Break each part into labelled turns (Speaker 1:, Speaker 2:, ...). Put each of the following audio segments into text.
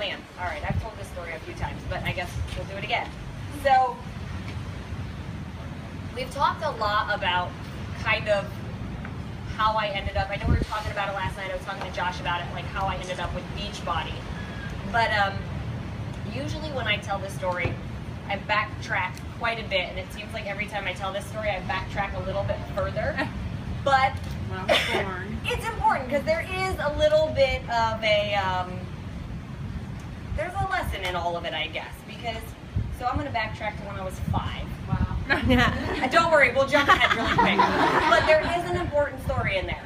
Speaker 1: man. All right, I've told this story a few times, but I guess we'll do it again. So we've talked a lot about kind of how I ended up. I know we were talking about it last night. I was talking to Josh about it, like how I ended up with Beachbody. But usually when I tell this story, I backtrack quite a bit, and it seems like every time I tell this story, I backtrack a little bit further. But it's important because there is a little bit of a, there's a lesson in all of it, I guess. Because, so I'm going to backtrack to when I was 5. Wow. Don't worry, we'll jump ahead really quick. But there is an important story in there.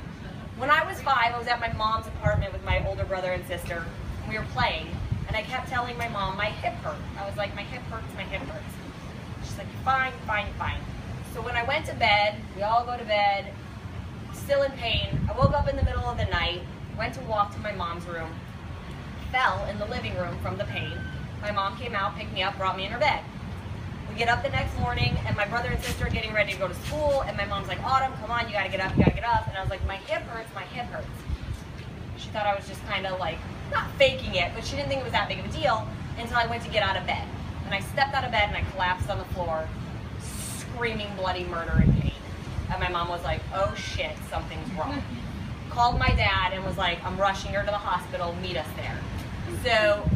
Speaker 1: When I was 5, I was at my mom's apartment with my older brother and sister. And we were playing, and I kept telling my mom my hip hurt. I was like, my hip hurts, my hip hurts. She's like, fine, fine, fine. So when I went to bed, we all go to bed, still in pain. I woke up in the middle of the night, went to walk to my mom's room, fell in the living room from the pain. My mom came out, picked me up, brought me in her bed. We get up the next morning, and my brother and sister are getting ready to go to school, and my mom's like, Autumn, come on, you gotta get up, you gotta get up. And I was like, my hip hurts, my hip hurts. She thought I was just kind of like, not faking it, but she didn't think it was that big of a deal until I went to get out of bed. And I stepped out of bed and I collapsed on the floor, screaming bloody murder and pain. And my mom was like, oh shit, something's wrong. Called my dad and was like, I'm rushing her to the hospital, meet us there. So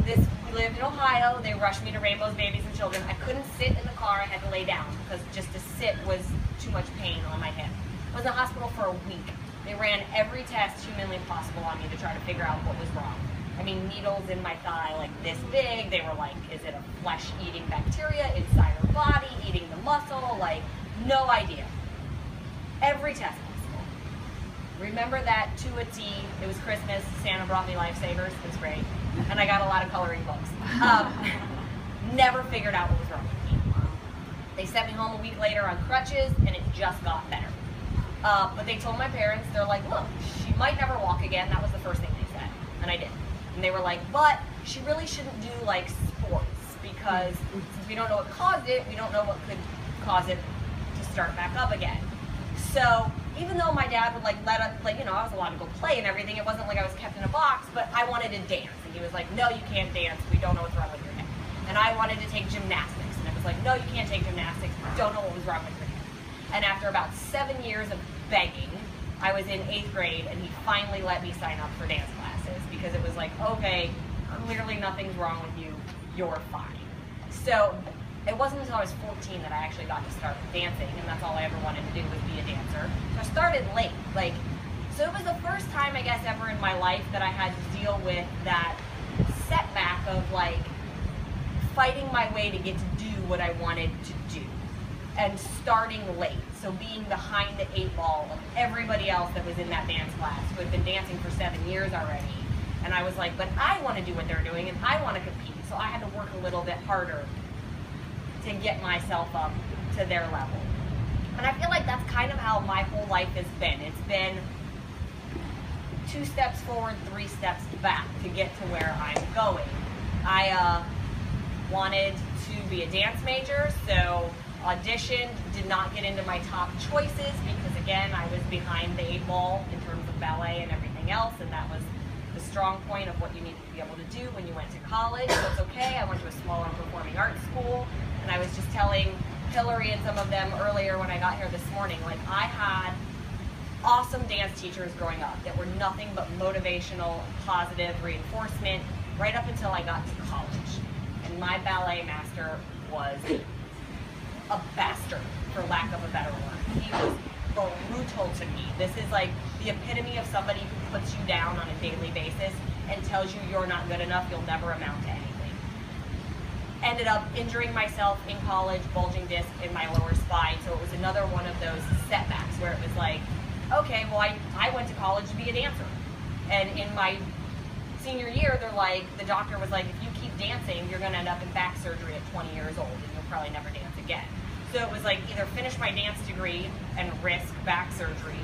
Speaker 1: we lived in Ohio, they rushed me to Rainbow's Babies and Children. I couldn't sit in the car, I had to lay down because just to sit was too much pain on my hip. I was in the hospital for a week. They ran every test humanly possible on me to try to figure out what was wrong. I mean, needles in my thigh like this big. They were like, is it a flesh-eating bacteria inside her body, eating the muscle? Like, no idea. Every test possible. Remember that to a T. It was Christmas. Santa brought me lifesavers. It was great. And I got a lot of coloring books. Never figured out what was wrong with me. They sent me home a week later on crutches, and it just got better. But they told my parents, they're like, look, she might never walk again. That was the first thing they said. And I did. And they were like, but she really shouldn't do like sports because since we don't know what caused it, we don't know what could cause it to start back up again. So even though my dad would like let us, like, you know, I was allowed to go play and everything, it wasn't like I was kept in a box, but I wanted to dance. And he was like, no, you can't dance. We don't know what's wrong with your hip. And I wanted to take gymnastics. And it was like, no, you can't take gymnastics. We don't know what was wrong with your hip. And after about 7 years of begging, I was in 8th grade and he finally let me sign up for dance classes because it was like, okay, clearly nothing's wrong with you, you're fine. So it wasn't until I was 14 that I actually got to start dancing, and that's all I ever wanted to do was be a dancer. So I started late, like, so it was the first time I guess ever in my life that I had to deal with that setback of like fighting my way to get to do what I wanted to do. And starting late, so being behind the 8 ball of everybody else that was in that dance class who had been dancing for 7 years already. And I was like, but I want to do what they're doing and I want to compete, so I had to work a little bit harder to get myself up to their level. And I feel like that's kind of how my whole life has been. It's been 2 steps forward, 3 steps back to get to where I'm going. I wanted to be a dance major, so auditioned, did not get into my top choices because again, I was behind the 8 ball in terms of ballet and everything else, and that was the strong point of what you needed to be able to do when you went to college. So it's okay, I went to a smaller performing arts school, and I was just telling Hillary and some of them earlier when I got here this morning, like I had awesome dance teachers growing up that were nothing but motivational, positive reinforcement right up until I got to college. And my ballet master was a bastard, for lack of a better word. He was brutal to me. This is like the epitome of somebody who puts you down on a daily basis and tells you you're not good enough, you'll never amount to anything. Ended up injuring myself in college, bulging disc in my lower spine, so it was another one of those setbacks where it was like, okay, well I went to college to be a dancer. And in my senior year, they're like, the doctor was like, if you keep dancing, you're gonna end up in back surgery at 20 years old and you'll probably never dance again. So it was like either finish my dance degree and risk back surgery,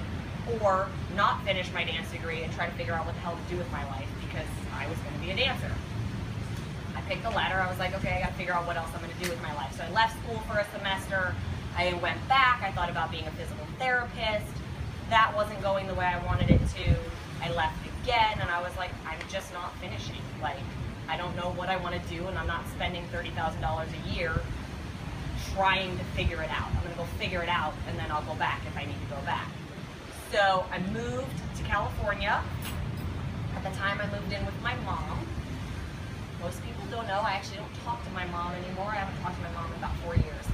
Speaker 1: or not finish my dance degree and try to figure out what the hell to do with my life because I was gonna be a dancer. I picked the latter. I was like, okay, I gotta figure out what else I'm gonna do with my life. So I left school for a semester. I went back. I thought about being a physical therapist. That wasn't going the way I wanted it to. I left again, and I was like, I'm just not finishing. Like, I don't know what I want to do, and I'm not spending $30,000 a year trying to figure it out. I'm going to go figure it out, and then I'll go back if I need to go back. So I moved to California. At the time, I moved in with my mom. Most people don't know, I actually don't talk to my mom anymore. I haven't talked to my mom in about 4 years.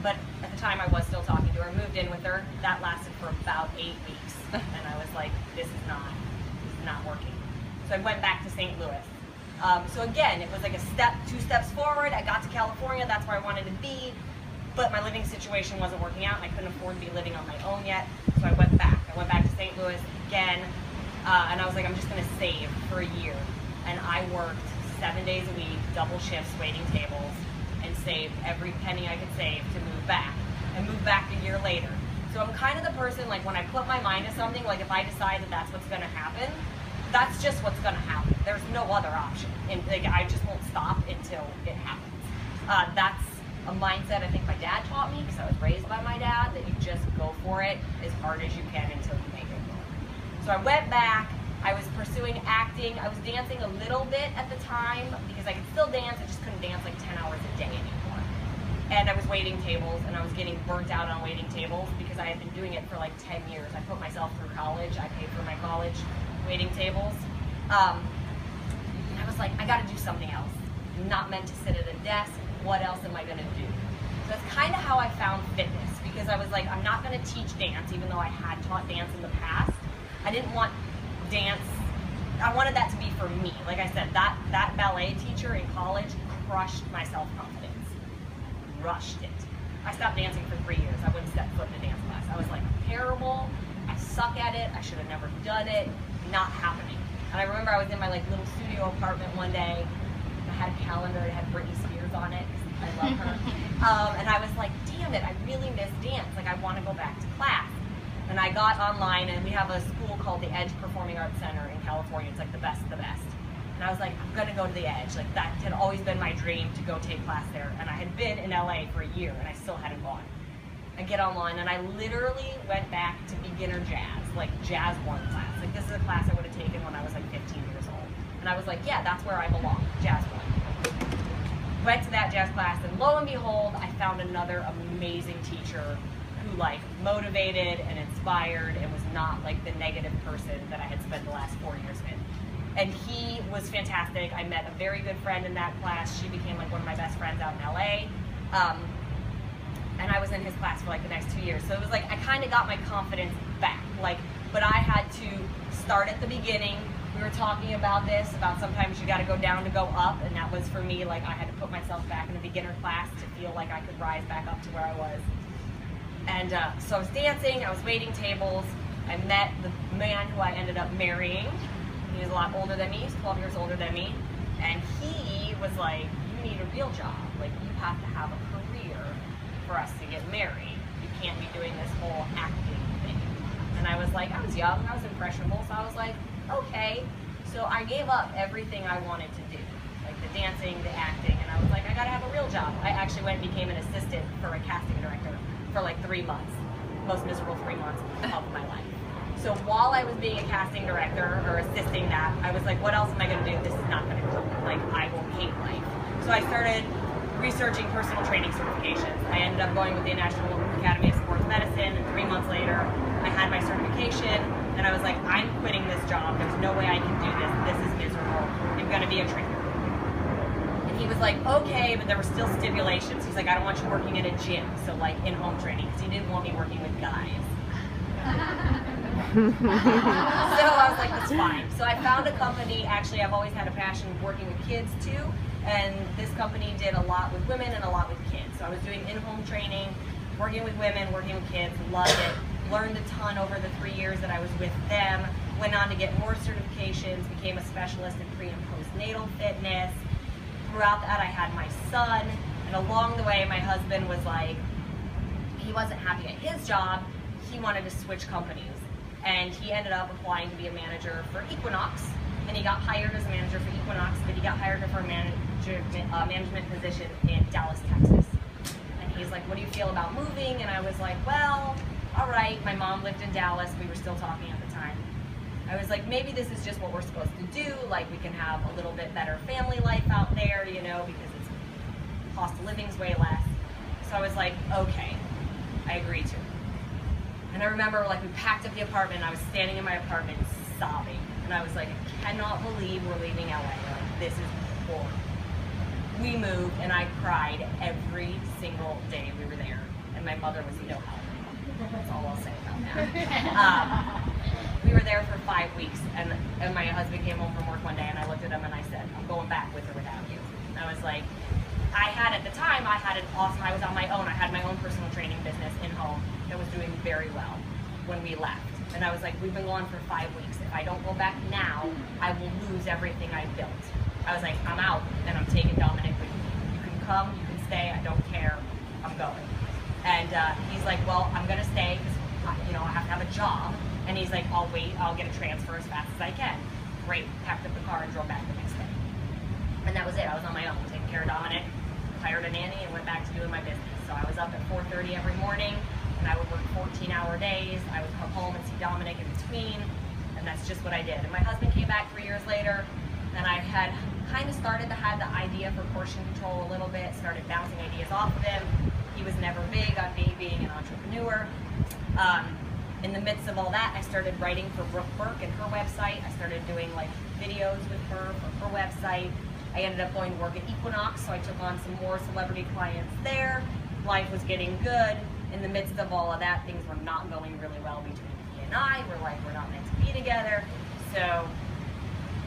Speaker 1: But at the time, I was still talking to her. I moved in with her. That lasted for about 8 weeks. And I was like, this is not working. So I went back to St. Louis. So again, it was like two steps forward. I got to California, that's where I wanted to be. But my living situation wasn't working out, and I couldn't afford to be living on my own yet. So I went back. I went back to St. Louis again. And I was like, I'm just gonna save for a year. And I worked 7 days a week, double shifts, waiting tables, and saved every penny I could save to move back. And move back a year later. So I'm kind of the person, like when I put my mind to something, like if I decide that that's what's gonna happen, that's just what's gonna happen. There's no other option. And like, I just won't stop until it happens. That's a mindset I think my dad taught me, because I was raised by my dad, that you just go for it as hard as you can until you make it work. So I went back. I was pursuing acting. I was dancing a little bit at the time because I could still dance. I just couldn't dance like 10 hours a day anymore. And I was waiting tables, and I was getting burnt out on waiting tables because I had been doing it for like 10 years. I put myself through college. I paid for my college waiting tables. And I was like, I gotta do something else. I'm not meant to sit at a desk. What else am I gonna do? So that's kind of how I found fitness, because I was like, I'm not gonna teach dance, even though I had taught dance in the past. I didn't want dance, I wanted that to be for me. Like I said, that ballet teacher in college crushed my self-confidence. Rushed it. I stopped dancing for 3 years. I wouldn't step foot in a dance class. I was like, terrible, I suck at it, I should have never done it, not happening. And I remember I was in my like little studio apartment one day, and I had a calendar that had Britney Spears on it, because I love her. And I was like, damn it, I really miss dance. Like, I want to go back to class. And I got online, and we have a school called the Edge Performing Arts Center in California. It's like the best of the best. And I was like, I'm gonna go to the Edge. Like, that had always been my dream, to go take class there. And I had been in LA for a year, and I still hadn't gone. I get online, and I literally went back to beginner jazz, like Jazz 1 class. Like, this is a class I would have taken when I was like 15 years old. And I was like, yeah, that's where I belong, Jazz 1. Went to that jazz class, and lo and behold, I found another amazing teacher who like motivated and inspired and was not like the negative person that I had spent the last 4 years with. And he was fantastic. I met a very good friend in that class. She became like one of my best friends out in LA. And I was in his class for like the next 2 years. So it was like, I kind of got my confidence back. Like, but I had to start at the beginning. We were talking about this, about sometimes you got to go down to go up. And that was for me, like I had to put myself back in a beginner class to feel like I could rise back up to where I was. And so I was dancing, I was waiting tables. I met the man who I ended up marrying. He was a lot older than me, he's 12 years older than me. And he was like, you need a real job. Like, you have to have a career for us to get married. You can't be doing this whole acting thing. And I was like, I was young, I was impressionable, so I was like, okay. So I gave up everything I wanted to do, like the dancing, the acting, and I was like, I gotta have a real job. I actually went and became an assistant for a casting director for like 3 months, most miserable 3 months of my life. So while I was being a casting director or assisting that, I was like, what else am I gonna do? This is not gonna help. Like, I will hate life. So I started researching personal training certifications. I ended up going with the National Academy of Sports Medicine, and 3 months later, I had my certification, and I was like, I'm quitting this job. There's no way I can do this. This is miserable. I'm gonna be a trainer. And he was like, okay, but there were still stipulations. He's like, I don't want you working at a gym, so like in-home training, because he didn't want me working with guys. So I was like, that's fine. So I found a company, actually I've always had a passion of working with kids too, and this company did a lot with women and a lot with kids. So I was doing in-home training, working with women, working with kids, loved it. Learned a ton over the 3 years that I was with them, went on to get more certifications, became a specialist in pre and postnatal fitness. Throughout that I had my son, and along the way my husband was like, he wasn't happy at his job, he wanted to switch companies. And he ended up applying to be a manager for Equinox, and he got hired as a manager for Equinox, but he got hired for a management position in Dallas, Texas. And he's like, what do you feel about moving? And I was like, well, all right. My mom lived in Dallas. We were still talking at the time. I was like, maybe this is just what we're supposed to do. Like, we can have a little bit better family life out there, you know, because it's cost of living's way less. So I was like, okay, I agree to. And I remember, like, we packed up the apartment, and I was standing in my apartment sobbing. And I was like, I cannot believe we're leaving LA. Like, this is horrible. We moved, and I cried every single day we were there. And my mother was no help. That's all I'll say about that. We were there for 5 weeks, and my husband came home from work one day, and I looked at him and I said, I'm going back with or without you. And I was like, at the time, I was on my own. I had my own personal training business in home that was doing very well when we left. And I was like, we've been gone for 5 weeks. If I don't go back now, I will lose everything I built. I was like, I'm out, and I'm taking Dominic with me. You can come, you can stay, I don't care, I'm going. And he's like, well, I'm gonna stay because I have to have a job. And he's like, I'll wait, I'll get a transfer as fast as I can. Great, packed up the car and drove back the next day. And that was it, I was on my own, taking care of Dominic, hired a nanny, and went back to doing my business. So I was up at 4:30 every morning, and I would work 14-hour days. I would come home and see Dominic in between, and that's just what I did. And my husband came back 3 years later, and I had kind of started to have the idea for portion control a little bit, started bouncing ideas off of him. He was never big on me being an entrepreneur. In the midst of all that, I started writing for Brooke Burke and her website. I started doing like videos with her for her website. I ended up going to work at Equinox, so I took on some more celebrity clients there. Life was getting good. In the midst of all of that, things were not going really well between he and I. We're not meant to be together. So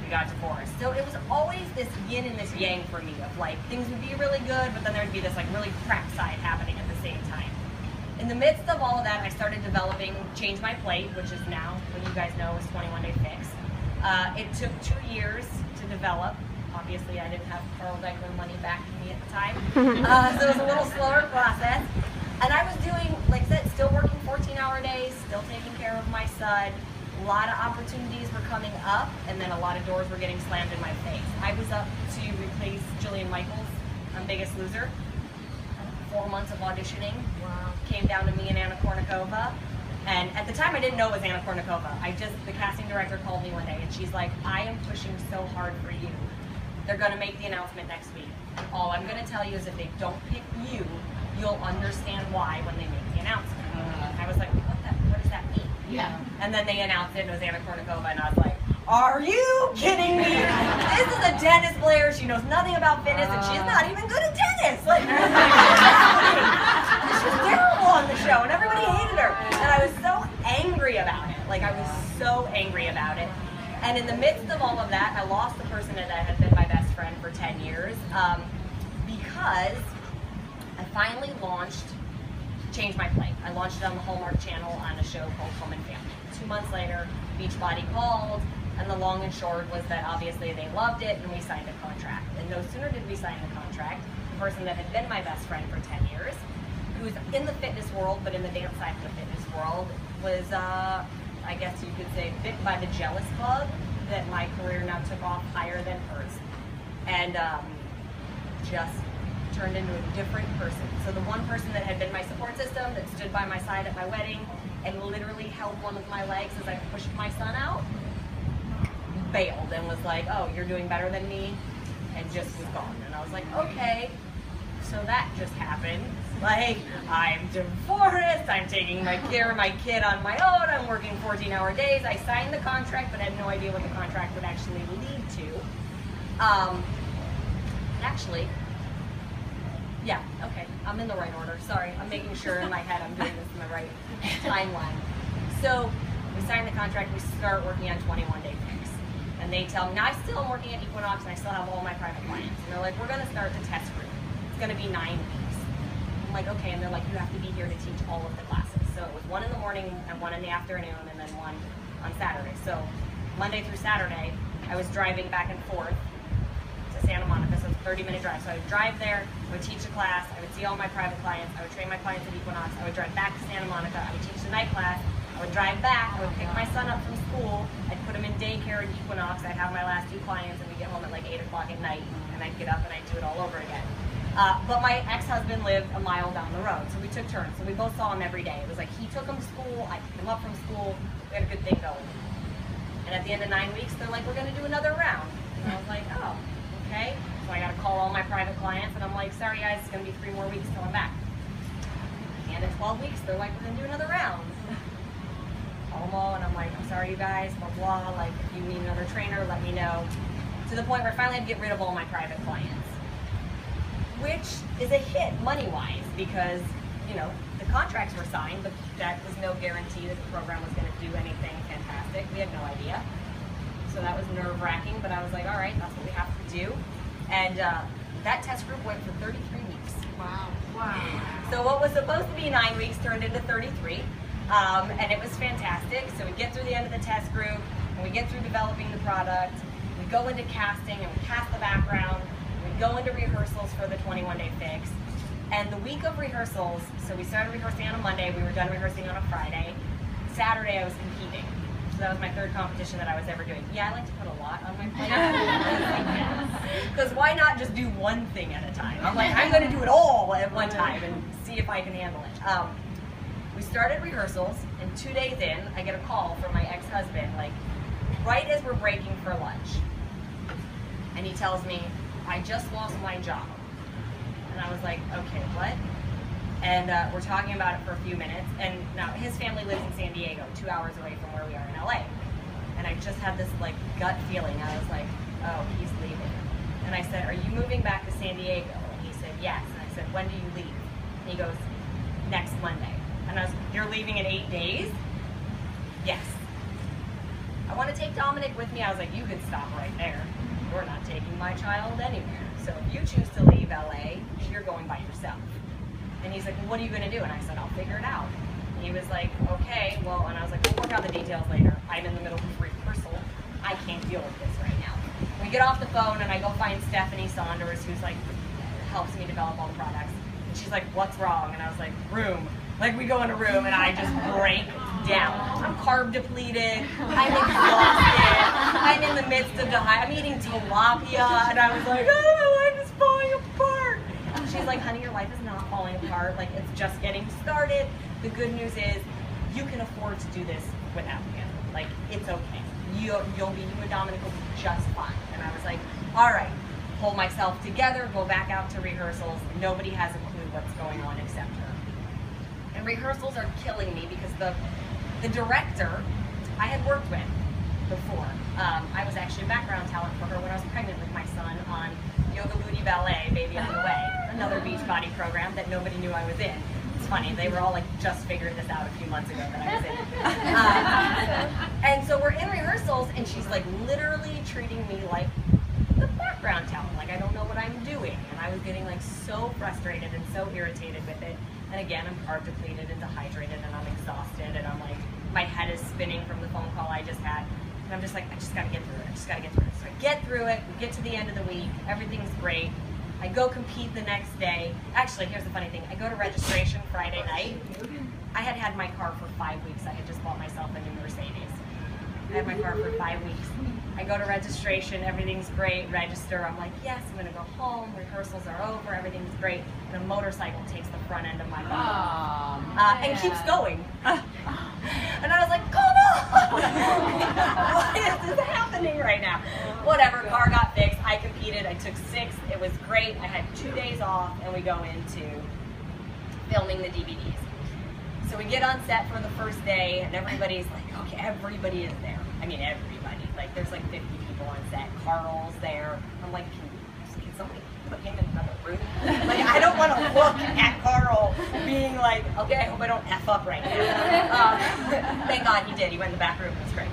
Speaker 1: we got divorced. So it was always this yin and this yang for me of like, things would be really good, but then there'd be this like really crap side happening at the same time. In the midst of all of that, I started developing Change My Plate, which is now, what you guys know, is 21 Day Fix. It took 2 years to develop. Obviously, I didn't have Carl Deichler money backing me at the time. So it was a little slower process. And I was doing, like I said, still working 14-hour days, still taking care of my son. A lot of opportunities were coming up, and then a lot of doors were getting slammed in my face. I was up to replace Jillian Michaels on Biggest Loser. 4 months of auditioning. Wow. Came down to me and Anna Kournikova. And at the time I didn't know it was Anna Kournikova. The casting director called me one day and she's like, I am pushing so hard for you. They're gonna make the announcement next week. All I'm gonna tell you is if they don't pick you, you'll understand why when they make the announcement. I was like, what does that mean?
Speaker 2: Yeah.
Speaker 1: And then they announced it and it was Anna Kournikova and I was like, are you kidding me? This is a tennis player. She knows nothing about fitness and she's not even good at tennis. Like, she was terrible on the show and everybody hated her. And I was so angry about it. Like, I was so angry about it. And in the midst of all of that, I lost the person that had been my best friend for 10 years because I finally launched Change My Plate. I launched it on the Hallmark Channel on a show called Home and Family. 2 months later, Beachbody called, and the long and short was that obviously they loved it and we signed a contract. And no sooner did we sign the contract, the person that had been my best friend for 10 years, who's in the fitness world, but in the dance side of the fitness world, was, I guess you could say, bit by the jealous bug that my career now took off higher than hers. And just turned into a different person. So the one person that had been my support system, that stood by my side at my wedding, and literally held one of my legs as I pushed my son out, bailed and was like, oh, you're doing better than me, and just was gone. And I was like, okay, so that just happened. Like, I'm divorced, I'm taking care of my kid on my own, I'm working 14-hour days. I signed the contract, but I had no idea what the contract would actually lead to. Actually, yeah, okay, I'm in the right order. Sorry, I'm making sure in my head I'm doing this in the right timeline. So we signed the contract, we start working on 21 Day Fix. And they tell me, now I still am working at Equinox and I still have all my private clients. And they're like, we're gonna start the test group. It's gonna be 9 weeks. I'm like, okay, and they're like, you have to be here to teach all of the classes. So it was 1 in the morning and 1 in the afternoon and then 1 on Saturday. So Monday through Saturday, I was driving back and forth to Santa Monica, so it's a 30-minute drive. So I would drive there, I would teach a class, I would see all my private clients, I would train my clients at Equinox, I would drive back to Santa Monica, I would teach the night class, I would drive back, I would pick my son up from school, I'd put him in daycare at Equinox, I'd have my last 2 clients, and we'd get home at like 8 o'clock at night, and I'd get up and I'd do it all over again. But my ex-husband lived a mile down the road, so we took turns. So we both saw him every day. It was like he took him to school, I picked him up from school, we had a good thing going. And at the end of 9 weeks, they're like, we're going to do another round. And I was like, oh, okay. So I got to call all my private clients, and I'm like, sorry guys, it's going to be 3 more weeks till I'm back. At the end of 12 weeks, they're like, we're going to do another round. Call them all, and I'm like, I'm sorry you guys, blah, blah. Like, if you need another trainer, let me know. To the point where I finally had to get rid of all my private clients, which is a hit money-wise because, you know, the contracts were signed, but that was no guarantee that the program was going to do anything fantastic. We had no idea. So that was nerve-wracking, but I was like, all right, that's what we have to do. And that test group went for 33 weeks.
Speaker 2: Wow. Wow.
Speaker 1: So what was supposed to be 9 weeks turned into 33, and it was fantastic. So we get through the end of the test group, and we get through developing the product. We go into casting, and we cast the background. We go into rehearsals for the 21-day fix. And the week of rehearsals, so we started rehearsing on a Monday, we were done rehearsing on a Friday. Saturday I was competing. So that was my 3rd competition that I was ever doing. Yeah, I like to put a lot on my plate. Because why not just do one thing at a time? I'm like, I'm going to do it all at one time and see if I can handle it. We started rehearsals, and 2 days in, I get a call from my ex-husband, like, right as we're breaking for lunch. And he tells me, I just lost my job. And I was like, okay, what? And we're talking about it for a few minutes. And now his family lives in San Diego, 2 hours away from where we are in LA. And I just had this like gut feeling. I was like, oh, he's leaving. And I said, are you moving back to San Diego? And he said, yes. And I said, when do you leave? And he goes, next Monday. And I was, you're leaving in 8 days? Yes. I want to take Dominic with me. I was like, you could stop right there. You're not taking my child anywhere. So if you choose to leave LA, you're going by yourself. And he's like, well, what are you going to do? And I said, I'll figure it out. And he was like, okay, well, and I was like, we'll work out the details later. I'm in the middle of rehearsal. I can't deal with this right now. We get off the phone, and I go find Stephanie Saunders, who's like, helps me develop all the products. And she's like, what's wrong? And I was like, room. Like, we go in a room, and I just break down. I'm carb depleted. I'm exhausted. I'm in the midst of I'm eating tilapia, and I was like, oh, my life is falling apart. She's like, honey, your life is not falling apart. Like, it's just getting started. The good news is you can afford to do this without me. Like, it's okay. You and Dominic will be just fine. And I was like, all right, pull myself together, go back out to rehearsals. Nobody has a clue what's going on except her. And rehearsals are killing me because the director I had worked with before. I was actually a background talent for her when I was pregnant with my son on Yoga Booty Ballet, Baby on the Way, another Beachbody program that nobody knew I was in. It's funny, they were all like, just figured this out a few months ago that I was in. And so we're in rehearsals, and she's like literally treating me like the background talent, like I don't know what I'm doing. And I was getting like so frustrated and so irritated with it. And again, I'm carb depleted and dehydrated, and I'm exhausted, and I'm like, my head is spinning from the phone call I just had. And I'm just like, I just gotta get through it. I just gotta get through it. So I get through it, we get to the end of the week, everything's great. I go compete the next day. Actually, here's the funny thing. I go to registration Friday night. I had had my car for 5 weeks. I had just bought myself a new Mercedes. I had my car for 5 weeks. I go to registration, everything's great, register. I'm like, yes, I'm gonna go home, rehearsals are over, everything's great. And a motorcycle takes the front end of my body and keeps going. And I was like, come on! Why is this happening right now? Whatever, car got fixed, I competed, I took 6th, it was great. I had 2 days off, and we go into filming the DVDs. So we get on set for the first day, and everybody's like, okay, everybody is there. I mean, everybody. Like, there's like 50 people on set. Carl's there. I'm like, can somebody put him in another room? Like, I don't want to look at Carl being like, okay, I hope I don't F up right now. Thank God he did. He went in the back room. It was great.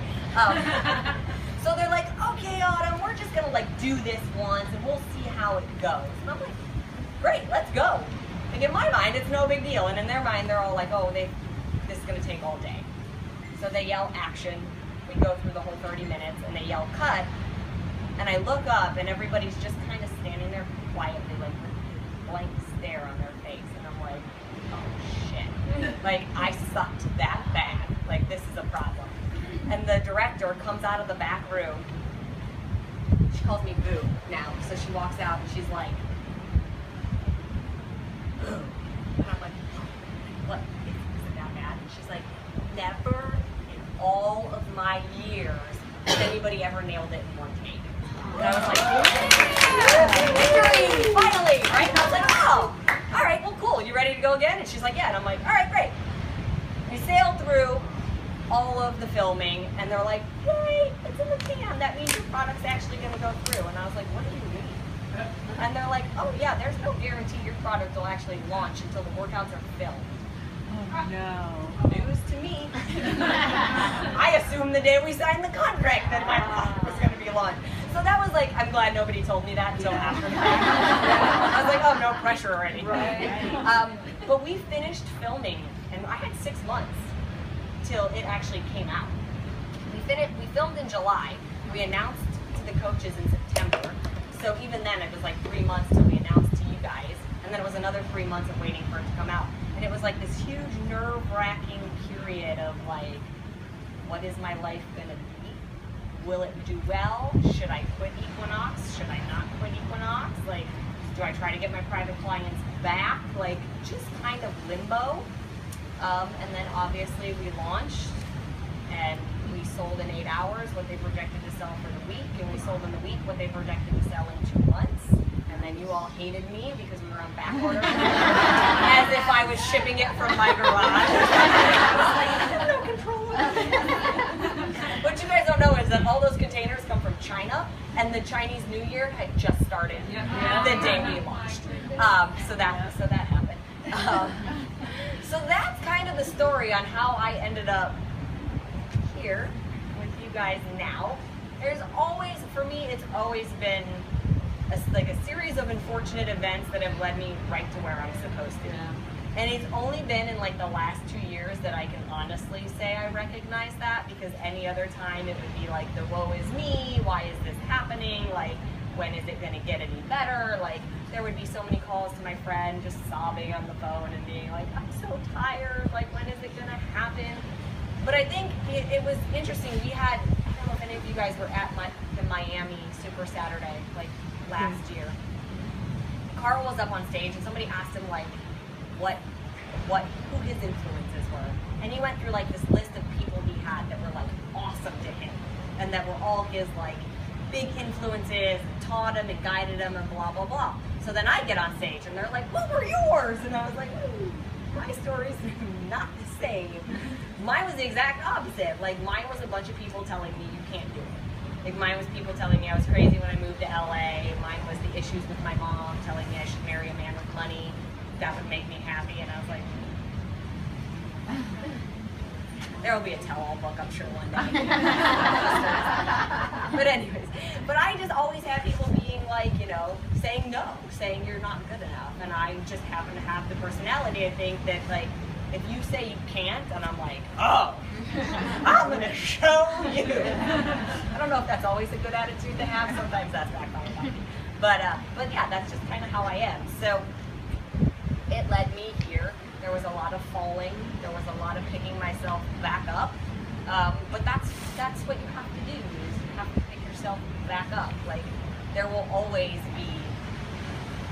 Speaker 1: So they're like, okay, Autumn, we're just going to like do this once, and we'll see how it goes. And I'm like, great, let's go. Like, in my mind, it's no big deal. And in their mind, they're all like, oh, this is going to take all day. So they yell action. We go through the whole 30 minutes, and they yell cut. And I look up, and everybody's just kind of standing there quietly, like with a blank stare on their face. And I'm like, oh, shit. Like, I sucked that bad. Like, this is a problem. And the director comes out of the back room. She calls me Boo now. So she walks out, and she's like, Boo. And I'm like, what? Is it that bad? And she's like, never in all of my years anybody ever nailed it in one take. And I was like, victory, finally, right? And I was like, oh, all right, well, cool. You ready to go again? And she's like, yeah. And I'm like, all right, great. We sailed through all of the filming, and they're like, yay, it's in the can. That means your product's actually going to go through. And I was like, what do you mean? And they're like, oh, yeah, there's no guarantee your product will actually launch until the workouts are filmed.
Speaker 2: Oh, no.
Speaker 1: News to me. I assumed the day we signed the contract that my product was going to be launched. So that was like, I'm glad nobody told me that until after the fact. I was like, oh, no pressure or anything. Right. But we finished filming, and I had 6 months till it actually came out. We filmed in July. We announced to the coaches in September. So even then, it was like 3 months till we announced to you guys. And then it was another 3 months of waiting for it to come out. And it was like this huge nerve-wracking period of like, what is my life going to be? Will it do well? Should I quit Equinox? Should I not quit Equinox? Like, do I try to get my private clients back? Like, just kind of limbo. And then obviously we launched, and we sold in 8 hours what they projected to sell for the week, and we sold in the week what they projected to sell in 2 months. And then you all hated me because we were on back order, as if I was shipping it from my garage. I was like, I have no control over it. What you guys don't know is that all those containers come from China, and the Chinese New Year had just started the day we launched. So that happened. So that's kind of the story on how I ended up here with you guys now. There's always, for me, it's always been a series of unfortunate events that have led me right to where I'm supposed to. Yeah. And it's only been in like the last 2 years that I can honestly say I recognize that, because any other time it would be like the woe is me, why is this happening, like when is it going to get any better, like there would be so many calls to my friend just sobbing on the phone and being like, I'm so tired, like when is it going to happen? But I think it was interesting. We had, I don't know if any of you guys were at the Miami Super Saturday, like last year. Carl was up on stage and somebody asked him like who his influences were. And he went through like this list of people he had that were like awesome to him and that were all his like big influences, and taught him and guided him and blah, blah, blah. So then I get on stage and they're like, what were yours? And I was like, ooh, my story's not the same. Mine was the exact opposite. Like mine was a bunch of people telling me you can't do it. Like mine was people telling me I was crazy when I moved to LA. Mine was the issues with my mom telling me I should marry a man with money. That would make me happy. And I was like, there will be a tell-all book, I'm sure, one day. But anyways, but I just always had people being like, you know, saying no, saying you're not good enough. And I just happen to have the personality, I think, that like, if you say you can't, and I'm like, oh, I'm gonna show you. I don't know if that's always a good attitude to have. Sometimes that's backfired on me. But yeah, that's just kind of how I am. So it led me here. There was a lot of falling. There was a lot of picking myself back up. But that's what you have to do, is you have to pick yourself back up. Like, there will always be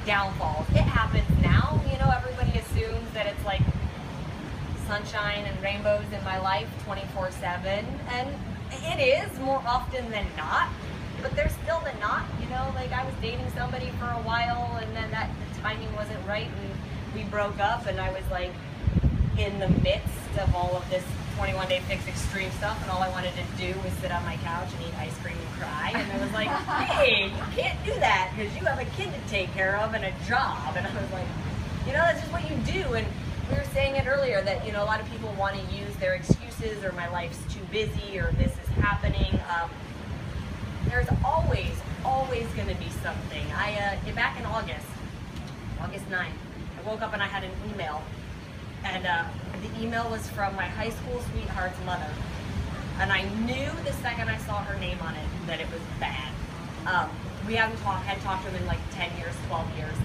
Speaker 1: downfalls. It happens now, you know, everybody assumes that it's like sunshine and rainbows in my life 24/7, and it is more often than not, but there's still the not, you know, like I was dating somebody for a while and then the timing wasn't right and we broke up, and I was like in the midst of all of this 21 Day Fix extreme stuff, and all I wanted to do was sit on my couch and eat ice cream and cry, and I was like, hey, you can't do that because you have a kid to take care of and a job. And I was like, you know, that's just what you do. And we were saying it earlier that, you know, a lot of people want to use their excuses, or my life's too busy, or this is happening. There's always going to be something. Back in August 9th, I woke up and I had an email, and the email was from my high school sweetheart's mother, and I knew the second I saw her name on it that it was bad. We hadn't talked to him in like 10 years, 12 years,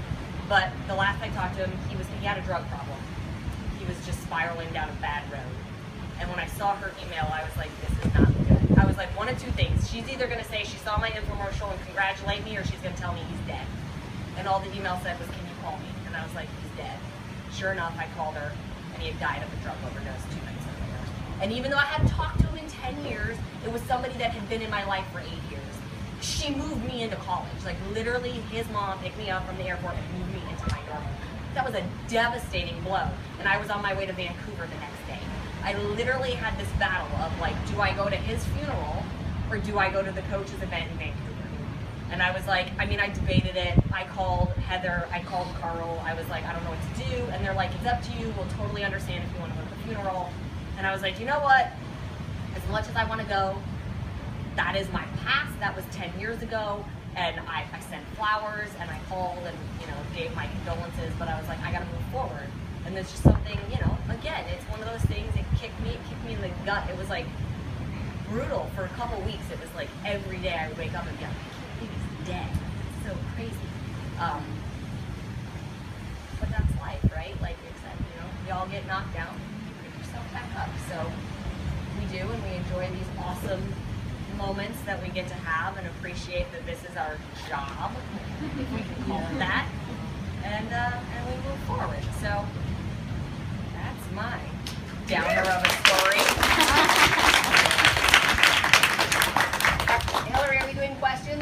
Speaker 1: but the last I talked to him, he had a drug problem. He was just spiraling down a bad road. And when I saw her email, I was like, this is not good. I was like, one of two things. She's either going to say she saw my infomercial and congratulate me, or she's going to tell me he's dead. And all the email said was, can you call me? And I was like, he's dead. Sure enough, I called her, and he had died of a drug overdose 2 nights earlier. And even though I hadn't talked to him in 10 years. It was somebody that had been in my life for 8 years. She moved me into college. Like literally his mom picked me up from the airport and moved me into my dorm. That was a devastating blow. And I was on my way to Vancouver the next day. I literally had this battle of like, do I go to his funeral or do I go to the coach's event in Vancouver? And I was like, I mean, I debated it. I called Heather, I called Carl. I was like, I don't know what to do. And they're like, it's up to you. We'll totally understand if you want to go to the funeral. And I was like, you know what? As much as I want to go, that is my past. That was 10 years ago. And I sent flowers and I called and, you know, gave my condolences. But I was like, I got to move forward. And there's just something, you know, again, it's one of those things. It kicked me in the gut. It was like brutal for a couple weeks. It was like every day I would wake up and be like, he's dead. It's so crazy. But that's life, right? Like you said, you know, we all get knocked down, you pick yourself back up. So we do, and we enjoy these awesome moments that we get to have and appreciate that this is our job, if we can call it that. And we move forward. So that's my downer of a